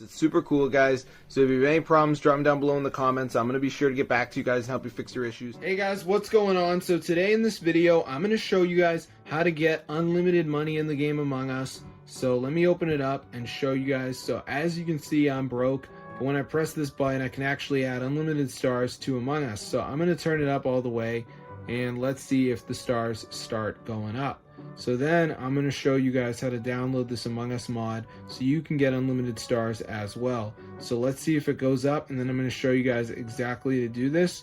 It's super cool, guys. So if you have any problems, drop them down below in the comments. I'm going to be sure to get back to you guys and help you fix your issues. Hey guys, what's going on? So today in this video, I'm going to show you guys how to get unlimited money in the game Among Us. So let me open it up and show you guys. So as you can see, I'm broke. But when I press this button, I can actually add unlimited stars to Among Us. So I'm going to turn it up all the way. And let's see if the stars start going up. So then I'm going to show you guys how to download this Among Us mod so you can get unlimited stars as well. So let's see if it goes up, and then I'm going to show you guys exactly to do this.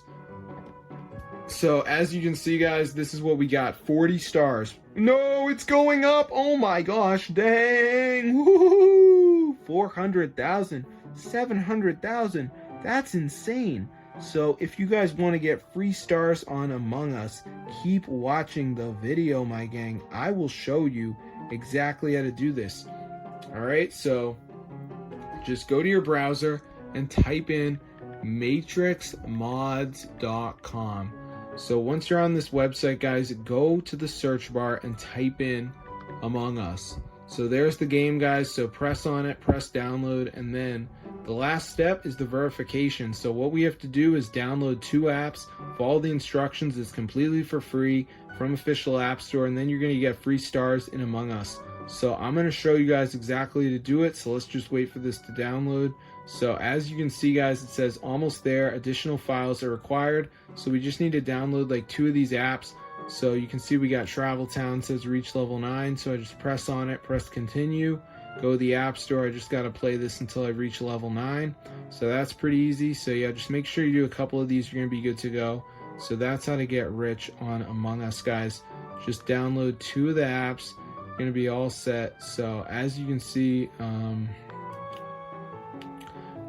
So as you can see, guys, this is what we got. 40 stars. No, it's going up. Oh my gosh, dang. Woohoo! 400,000, 700,000. That's insane. So if you guys want to get free stars on Among Us, keep watching the video, my gang. I will show you exactly how to do this. Alright, so just go to your browser and type in matrixmods.com. So once you're on this website, guys, go to the search bar and type in Among Us. So there's the game, guys. So press on it, press download, and then the last step is the verification. So what we have to do is download 2 apps, follow the instructions. It's completely for free from official app store, and then you're going to get free stars in Among Us. So I'm going to show you guys exactly to do it. So let's just wait for this to download. So as you can see, guys, it says almost there. Additional files are required. So we just need to download like 2 of these apps. So you can see we got Travel Town, says reach level 9. So I just press on it, press continue. Go to the app store. I just got to play this until I reach level 9. So that's pretty easy. So yeah, just make sure you do a couple of these. You're going to be good to go. So that's how to get rich on Among Us, guys. Just download 2 of the apps. You're going to be all set. So as you can see,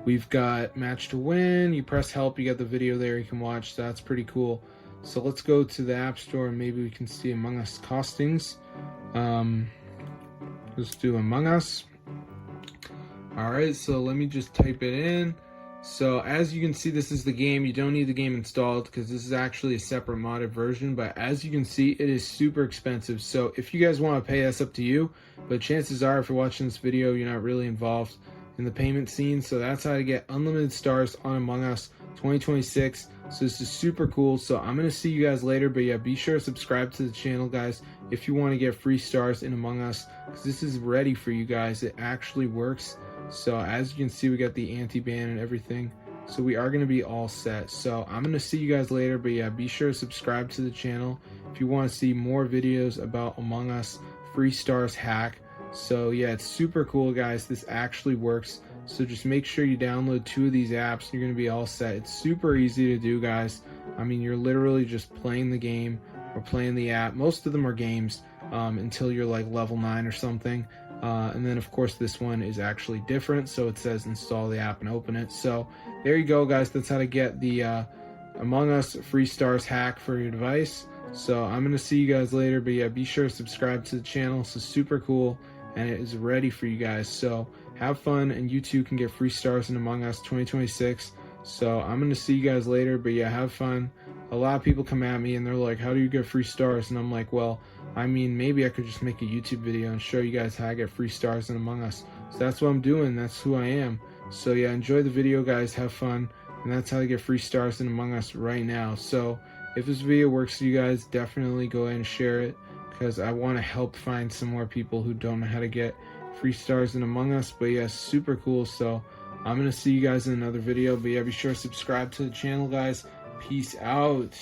we've got match to win. You press help. You got the video there you can watch. So that's pretty cool. So let's go to the app store and maybe we can see Among Us costings. Let's do Among Us. Alright, so let me just type it in. So as you can see, this is the game. You don't need the game installed because this is actually a separate modded version. But as you can see, it is super expensive. So if you guys want to pay, that's up to you. But chances are, if you're watching this video, you're not really involved in the payment scene. So that's how to get unlimited stars on Among Us 2026. So this is super cool. So I'm going to see you guys later. But yeah, be sure to subscribe to the channel, guys, if you want to get free stars in Among Us, because this is ready for you guys. It actually works. So as you can see, we got the anti-ban and everything. So we are going to be all set. So I'm going to see you guys later. But yeah, be sure to subscribe to the channel if you want to see more videos about Among Us free stars hack. So yeah, it's super cool, guys. This actually works. So just make sure you download 2 of these apps. You're going to be all set. It's super easy to do, guys. I mean, you're literally just playing the game or playing the app. Most of them are games until you're like level 9 or something. And then, of course, this one is actually different. So it says install the app and open it. So there you go, guys. That's how to get the Among Us free stars hack for your device. So I'm going to see you guys later. But yeah, be sure to subscribe to the channel. It's super cool. And it is ready for you guys. So have fun, and you too can get free stars in Among Us 2026. So I'm going to see you guys later. But yeah, have fun. A lot of people come at me and they're like, how do you get free stars? And I'm like, well, I mean, maybe I could just make a YouTube video and show you guys how I get free stars in Among Us. So that's what I'm doing. That's who I am. So yeah, enjoy the video, guys. Have fun. And that's how to get free stars in Among Us right now. So if this video works for you guys, definitely go ahead and share it, because I want to help find some more people who don't know how to get free stars in Among Us. But yeah, super cool. So I'm going to see you guys in another video. But yeah, be sure to subscribe to the channel, guys. Peace out.